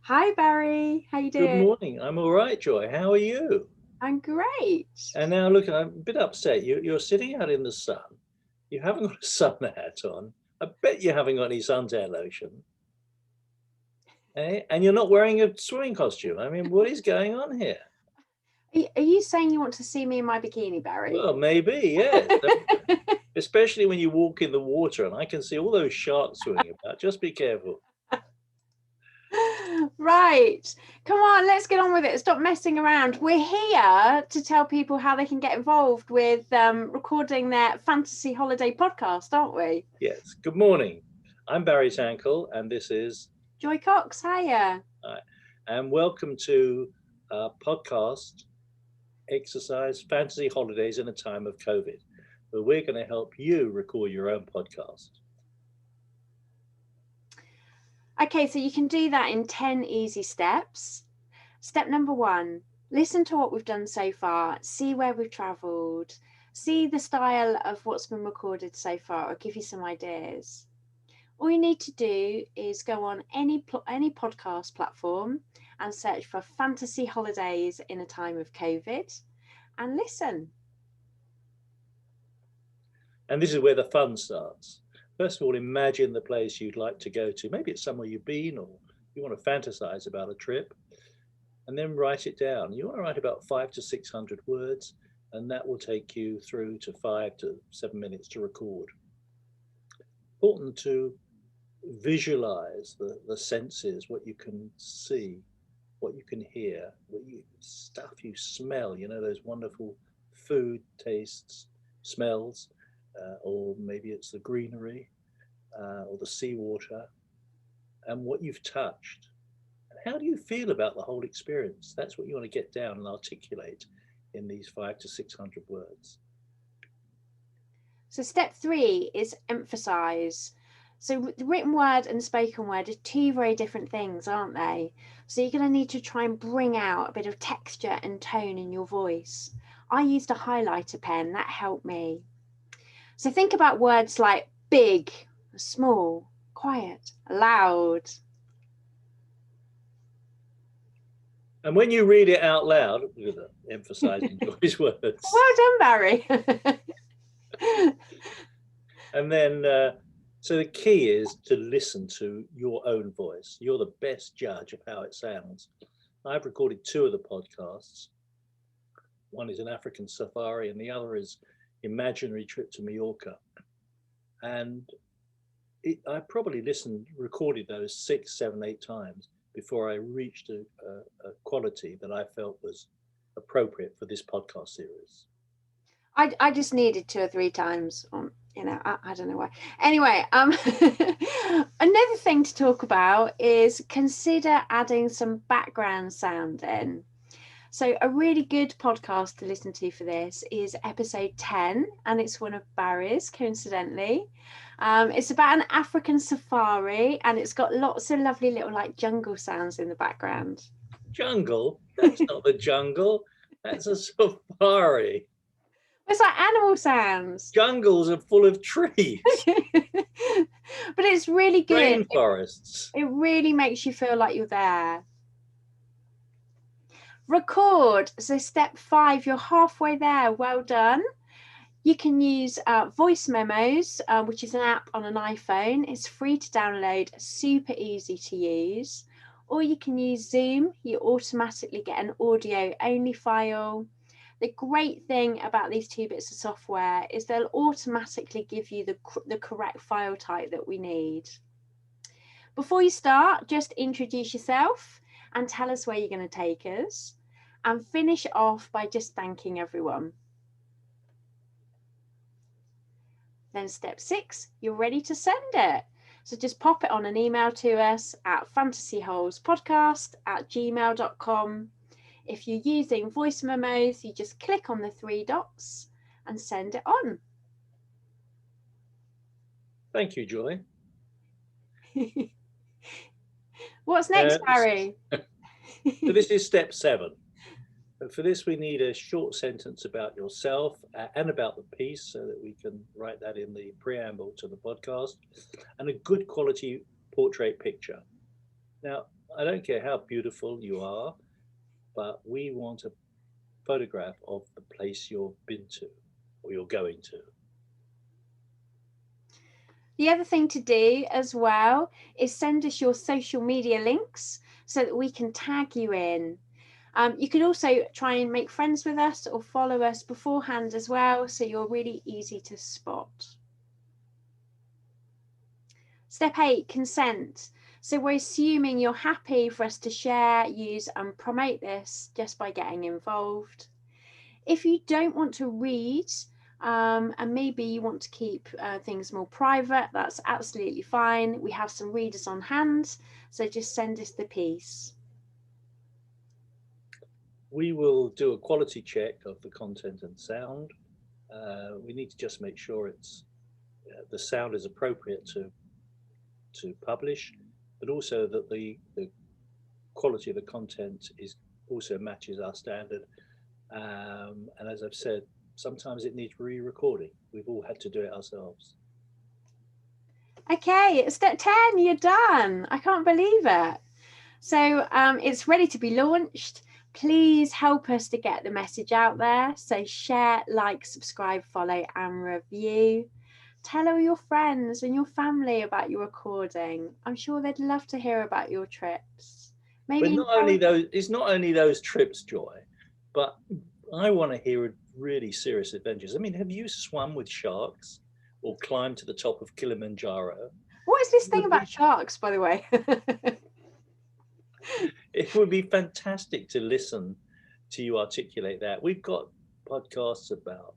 Hi Barry, how you Good doing? morning. I'm all right, Joy. How are you? I'm great. And now, look, I'm a bit upset. You're sitting out in the sun. You haven't got a sun hat on. I bet you haven't got any suntan lotion. Eh? And you're not wearing a swimming costume. I mean, what is going on here? Are you saying you want to see me in my bikini, Barry? Well, maybe, yes. Especially when you walk in the water and I can see all those sharks swimming about. Just be careful. Right, come on, let's get on with it. Stop messing around. We're here to tell people how they can get involved with recording their fantasy holiday podcast, aren't we? Yes. Good morning. I'm Barry Tankle, and this is Joy Cox, hiya. and welcome to podcast exercise fantasy holidays in a time of COVID, where we're going to help you record your own podcast. Okay, so you can do that in 10 easy steps. Step number 1, listen to what we've done so far, see where we've travelled, see the style of what's been recorded so far. I'll give you some ideas. All you need to do is go on any podcast platform and search for fantasy holidays in a time of COVID and listen. And this is where the fun starts. First of all, imagine the place you'd like to go to. Maybe it's somewhere you've been, or you want to fantasize about a trip, and then write it down. You want to write about 500 to 600 words, and that will take you through to 5 to 7 minutes to record. Important to visualize the senses, what you can see, what you can hear, stuff you smell, those wonderful food tastes, smells, or maybe it's the greenery or the seawater, and what you've touched. And how do you feel about the whole experience? That's what you want to get down and articulate in these 500 to 600 words. So step 3 is emphasize. So the written word and spoken word are two very different things, aren't they? So you're going to need to try and bring out a bit of texture and tone in your voice. I used a highlighter pen, that helped me. So think about words like big, small, quiet, loud. And when you read it out loud, look at that, emphasizing Joy's words. Well done, Barry. And then, so the key is to listen to your own voice. You're the best judge of how it sounds. I've recorded 2 of the podcasts. One is an African safari, and the other is imaginary trip to Majorca. And I probably recorded those 6, 7, 8 times before I reached a quality that I felt was appropriate for this podcast series. I just needed 2 or 3 times. I don't know why. Anyway, another thing to talk about is consider adding some background sound in. So a really good podcast to listen to for this is episode 10, and it's one of Barry's, coincidentally. It's about an African safari, and it's got lots of lovely little like jungle sounds in the background. Jungle? That's not the jungle. That's a safari. It's like animal sounds. Jungles are full of trees, But it's really good. rainforests. It really makes you feel like you're there. Record. So step 5, you're halfway there. Well done. You can use voice memos, which is an app on an iPhone. It's free to download, super easy to use. Or you can use Zoom. You automatically get an audio only file. The great thing about these 2 bits of software is they'll automatically give you the correct file type that we need. Before you start, just introduce yourself and tell us where you're going to take us, and finish off by just thanking everyone. Then step 6, you're ready to send it. So just pop it on an email to us at fantasyholespodcast@gmail.com. If you're using voice memos, you just click on the 3 dots and send it on. Thank you, Joy. What's next, Barry? So this is step 7. But for this, we need a short sentence about yourself and about the piece so that we can write that in the preamble to the podcast, and a good quality portrait picture. Now, I don't care how beautiful you are, but we want a photograph of the place you've been to or you're going to. The other thing to do as well is send us your social media links so that we can tag you in. You can also try and make friends with us or follow us beforehand as well, so you're really easy to spot. Step 8, consent. So we're assuming you're happy for us to share, use and promote this just by getting involved. If you don't want to read and maybe you want to keep things more private, that's absolutely fine. We have some readers on hand, so just send us the piece. We will do a quality check of the content and sound. We need to just make sure it's the sound is appropriate to publish, but also that the quality of the content is also matches our standard. And as I've said, sometimes it needs re-recording. We've all had to do it ourselves. Okay, step 10, you're done. I can't believe it. So it's ready to be launched. Please help us to get the message out there. So share, like, subscribe, follow and review. Tell all your friends and your family about your recording. I'm sure they'd love to hear about your trips. Maybe it's not only those trips, Joy, but I want to hear really serious adventures. I mean, have you swum with sharks or climbed to the top of Kilimanjaro? What is this thing about sharks, by the way? It would be fantastic to listen to you articulate that. We've got podcasts about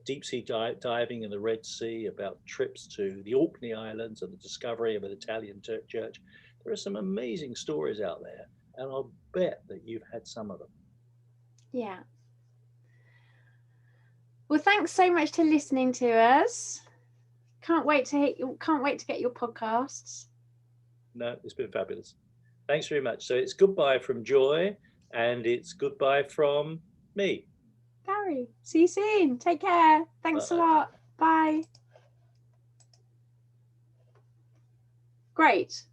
deep sea diving in the Red Sea, about trips to the Orkney Islands and the discovery of an Italian church. There are some amazing stories out there, and I'll bet that you've had some of them. Yeah. Well, thanks so much for listening to us. Can't wait to get your podcasts. No, it's been fabulous. Thanks very much. So it's goodbye from Joy, and it's goodbye from me. Gary, see you soon. Take care. Thanks a lot. Bye. Great.